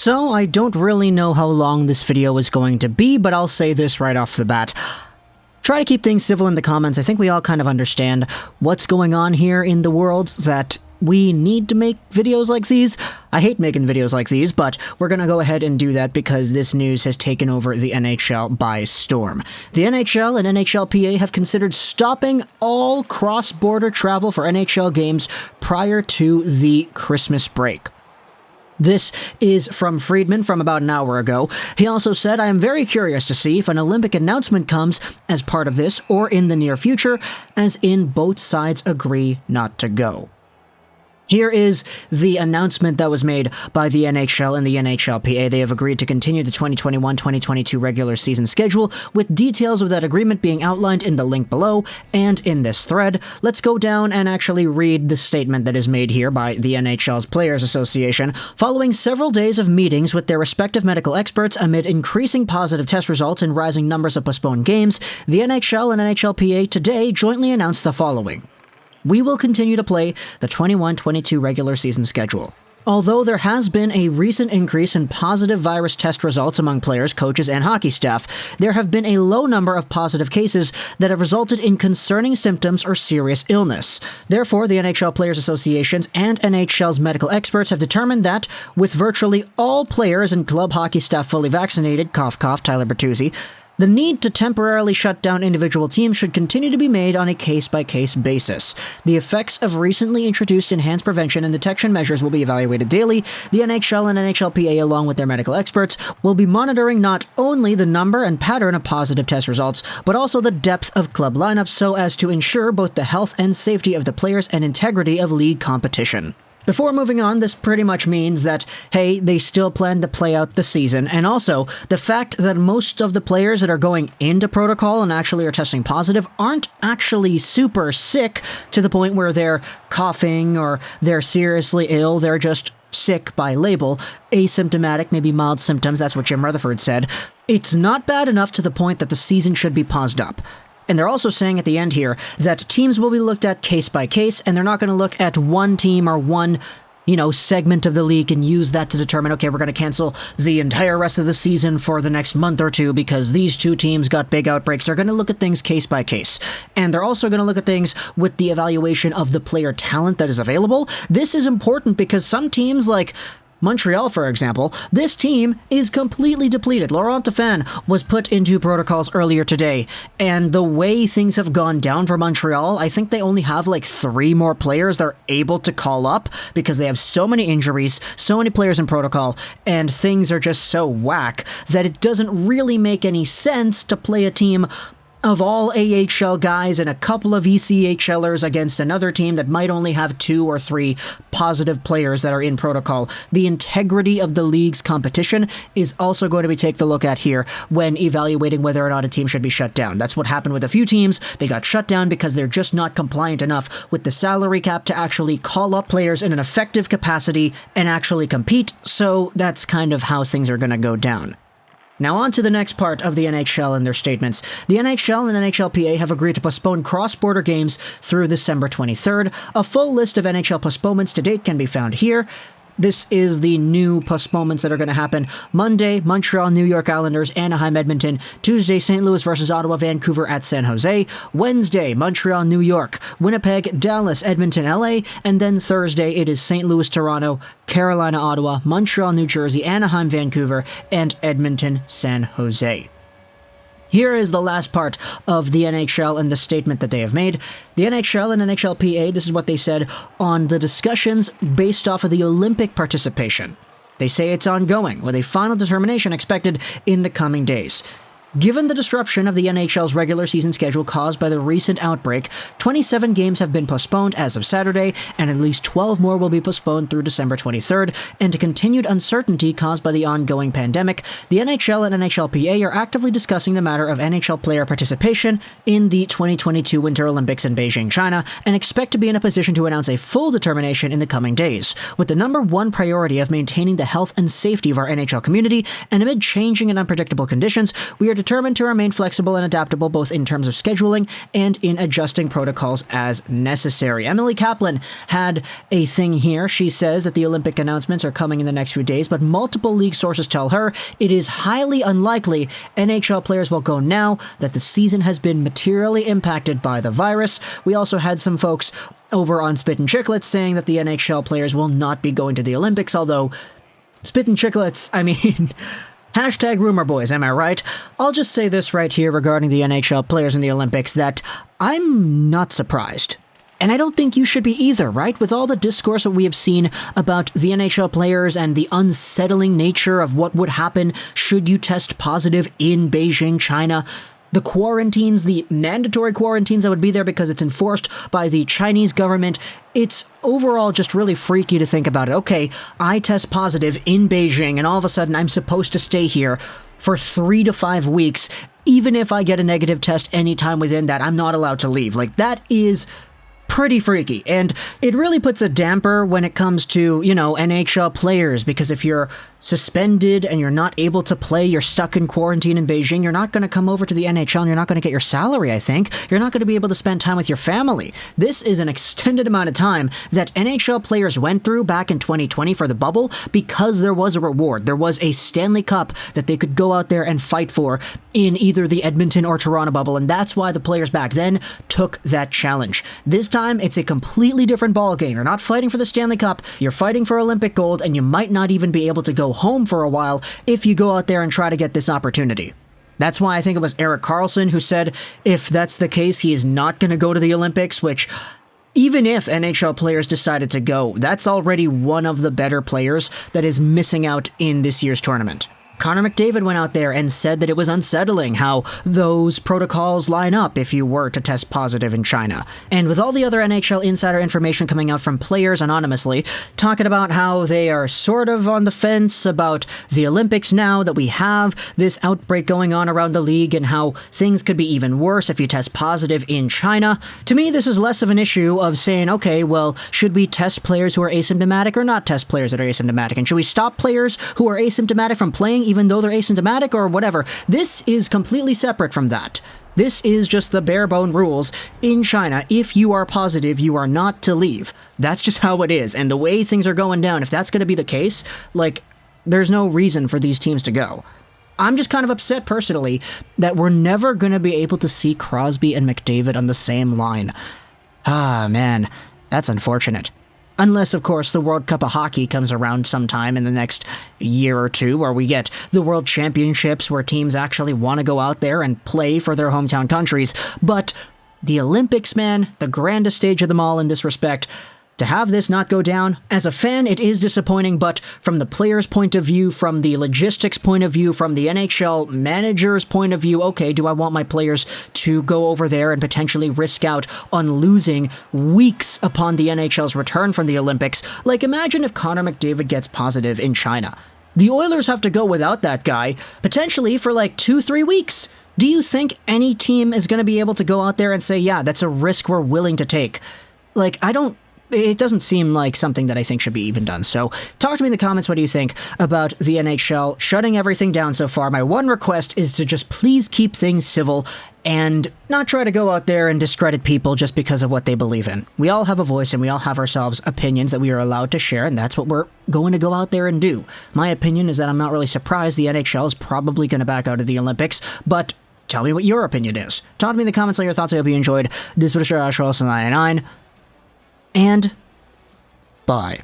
So I don't really know how long this video is going to be, but I'll say this right off the bat. Try to keep things civil in the comments. I think we all kind of understand what's going on here in the world, that we need to make videos like these. I hate making videos like these, but we're gonna go ahead and do that because this news has taken over the NHL by storm. The NHL and NHLPA have considered stopping all cross-border travel for NHL games prior to the Christmas break. This is from Friedman from about an hour ago. He also said, "I am very curious to see if an Olympic announcement comes as part of this or in the near future, as in both sides agree not to go." Here is the announcement that was made by the NHL and the NHLPA. They have agreed to continue the 2021-2022 regular season schedule, with details of that agreement being outlined in the link below and in this thread. Let's go down and actually read the statement that is made here by the NHL's Players Association. Following several days of meetings with their respective medical experts amid increasing positive test results and rising numbers of postponed games, the NHL and NHLPA today jointly announced the following. We will continue to play the 21-22 regular season schedule. Although there has been a recent increase in positive virus test results among players, coaches, and hockey staff, there have been a low number of positive cases that have resulted in concerning symptoms or serious illness. Therefore, the NHL Players Associations and NHL's medical experts have determined that, with virtually all players and club hockey staff fully vaccinated, cough cough, Tyler Bertuzzi, the need to temporarily shut down individual teams should continue to be made on a case-by-case basis. The effects of recently introduced enhanced prevention and detection measures will be evaluated daily. The NHL and NHLPA, along with their medical experts, will be monitoring not only the number and pattern of positive test results, but also the depth of club lineups so as to ensure both the health and safety of the players and integrity of league competition. Before moving on, this pretty much means that, hey, they still plan to play out the season, and also the fact that most of the players that are going into protocol and actually are testing positive aren't actually super sick to the point where they're coughing or they're seriously ill, they're just sick by label, asymptomatic, maybe mild symptoms, that's what Jim Rutherford said. It's not bad enough to the point that the season should be paused up. And they're also saying at the end here that teams will be looked at case by case, and they're not going to look at one team or one, segment of the league and use that to determine, okay, we're going to cancel the entire rest of the season for the next month or two because these two teams got big outbreaks. They're going to look at things case by case. And they're also going to look at things with the evaluation of the player talent that is available. This is important because some teams, like Montreal, for example, this team is completely depleted. Laurent Dauphin was put into protocols earlier today, and the way things have gone down for Montreal, I think they only have like 3 more players they're able to call up because they have so many injuries, so many players in protocol, and things are just so whack that it doesn't really make any sense to play a team of all AHL guys and a couple of ECHLers against another team that might only have 2 or 3 positive players that are in protocol. The integrity of the league's competition is also going to be taken a look at here when evaluating whether or not a team should be shut down. That's what happened with a few teams. They got shut down because they're just not compliant enough with the salary cap to actually call up players in an effective capacity and actually compete, so that's kind of how things are going to go down. Now on to the next part of the NHL and their statements. The NHL and NHLPA have agreed to postpone cross-border games through December 23rd. A full list of NHL postponements to date can be found here. This is the new postponements that are going to happen. Monday, Montreal, New York Islanders, Anaheim, Edmonton. Tuesday, St. Louis versus Ottawa, Vancouver at San Jose. Wednesday, Montreal, New York, Winnipeg, Dallas, Edmonton, LA. And then Thursday, it is St. Louis, Toronto, Carolina, Ottawa, Montreal, New Jersey, Anaheim, Vancouver, and Edmonton, San Jose. Here is the last part of the NHL and the statement that they have made. The NHL and NHLPA, this is what they said on the discussions based off of the Olympic participation. They say it's ongoing, with a final determination expected in the coming days. Given the disruption of the NHL's regular season schedule caused by the recent outbreak, 27 games have been postponed as of Saturday, and at least 12 more will be postponed through December 23rd, and to continued uncertainty caused by the ongoing pandemic, the NHL and NHLPA are actively discussing the matter of NHL player participation in the 2022 Winter Olympics in Beijing, China, and expect to be in a position to announce a full determination in the coming days. With the number one priority of maintaining the health and safety of our NHL community, and amid changing and unpredictable conditions, we are determined to remain flexible and adaptable both in terms of scheduling and in adjusting protocols as necessary. Emily Kaplan had a thing here. She says that the Olympic announcements are coming in the next few days, but multiple league sources tell her it is highly unlikely NHL players will go now that the season has been materially impacted by the virus. We also had some folks over on Spit and Chicklets saying that the NHL players will not be going to the Olympics, although Spit and Chicklets, I mean, hashtag rumor boys, am I right? I'll just say this right here regarding the NHL players in the Olympics, that I'm not surprised. And I don't think you should be either, right? With all the discourse that we have seen about the NHL players and the unsettling nature of what would happen should you test positive in Beijing, China, the quarantines, the mandatory quarantines that would be there because it's enforced by the Chinese government, it's overall just really freaky to think about it. Okay, I test positive in Beijing and all of a sudden I'm supposed to stay here for 3 to 5 weeks. Even if I get a negative test anytime within that, I'm not allowed to leave. Like, that is pretty freaky, and it really puts a damper when it comes to, NHL players, because if you're suspended and you're not able to play, you're stuck in quarantine in Beijing, you're not going to come over to the NHL and you're not going to get your salary, I think. You're not going to be able to spend time with your family. This is an extended amount of time that NHL players went through back in 2020 for the bubble because there was a reward. There was a Stanley Cup that they could go out there and fight for in either the Edmonton or Toronto bubble, and that's why the players back then took that challenge. This time, it's a completely different ballgame. You're not fighting for the Stanley Cup, you're fighting for Olympic gold, and you might not even be able to go home for a while if you go out there and try to get this opportunity. That's why I think it was Erik Karlsson who said if that's the case, he is not going to go to the Olympics, which, even if NHL players decided to go, that's already one of the better players that is missing out in this year's tournament. Connor McDavid went out there and said that it was unsettling how those protocols line up if you were to test positive in China. And with all the other NHL insider information coming out from players anonymously, talking about how they are sort of on the fence about the Olympics now that we have this outbreak going on around the league and how things could be even worse if you test positive in China, to me this is less of an issue of saying, okay, well, should we test players who are asymptomatic or not test players that are asymptomatic? And should we stop players who are asymptomatic from playing even though they're asymptomatic or whatever? This is completely separate from that. This is just the bare bone rules. In China, if you are positive, you are not to leave. That's just how it is. And the way things are going down, if that's going to be the case, there's no reason for these teams to go. I'm just kind of upset personally that we're never going to be able to see Crosby and McDavid on the same line. Ah, man, that's unfortunate. Unless, of course, the World Cup of Hockey comes around sometime in the next year or two, or we get the World Championships where teams actually want to go out there and play for their hometown countries. But the Olympics, man, the grandest stage of them all in this respect, to have this not go down, as a fan, it is disappointing, but from the player's point of view, from the logistics point of view, from the NHL manager's point of view, okay, do I want my players to go over there and potentially risk out on losing weeks upon the NHL's return from the Olympics? Imagine if Connor McDavid gets positive in China. The Oilers have to go without that guy, potentially for 2-3 weeks. Do you think any team is going to be able to go out there and say, yeah, that's a risk we're willing to take? It doesn't seem like something that I think should be even done. So talk to me in the comments. What do you think about the NHL shutting everything down so far? My one request is to just please keep things civil and not try to go out there and discredit people just because of what they believe in. We all have a voice and we all have ourselves opinions that we are allowed to share, and that's what we're going to go out there and do. My opinion is that I'm not really surprised the NHL is probably going to back out of the Olympics, but tell me what your opinion is. Talk to me in the comments on your thoughts. I hope you enjoyed. This was Wilson 99. And bye.